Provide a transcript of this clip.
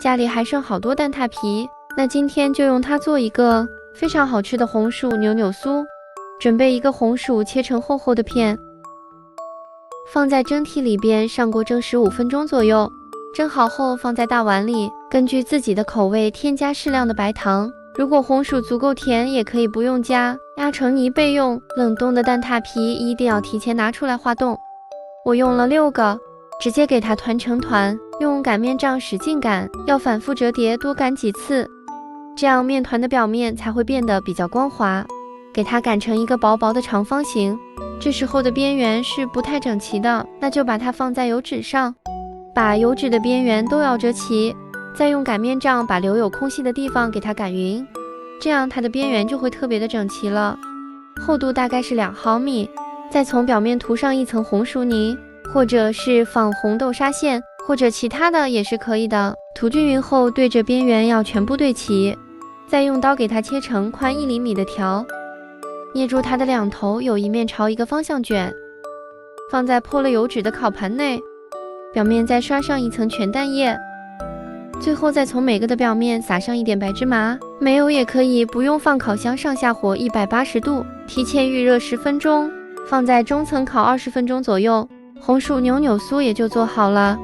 家里还剩好多蛋挞皮，那今天就用它做一个非常好吃的红薯扭扭酥。准备一个红薯切成厚厚的片，放在蒸屉里边上锅蒸15分钟左右。蒸好后放在大碗里，根据自己的口味添加适量的白糖。如果红薯足够甜，也可以不用加，压成泥备用。冷冻的蛋挞皮一定要提前拿出来化冻。我用了6个，直接给它团成团，用擀面杖使劲擀，要反复折叠，多擀几次，这样面团的表面才会变得比较光滑。给它擀成一个薄薄的长方形，这时候的边缘是不太整齐的，那就把它放在油纸上，把油纸的边缘都要折齐，再用擀面杖把留有空隙的地方给它擀匀，这样它的边缘就会特别的整齐了。厚度大概是2毫米，再从表面涂上一层红薯泥，或者是放红豆沙馅，或者其他的也是可以的。涂均匀后，对着边缘要全部对齐，再用刀给它切成宽1厘米的条。捏住它的2头，有一面朝一个方向卷，放在泼了油纸的烤盘内，表面再刷上一层全蛋液，最后再从每个的表面撒上一点白芝麻，没有也可以，不用放烤箱上下火180度，提前预热10分钟，放在中层烤20分钟左右，红薯扭扭酥也就做好了。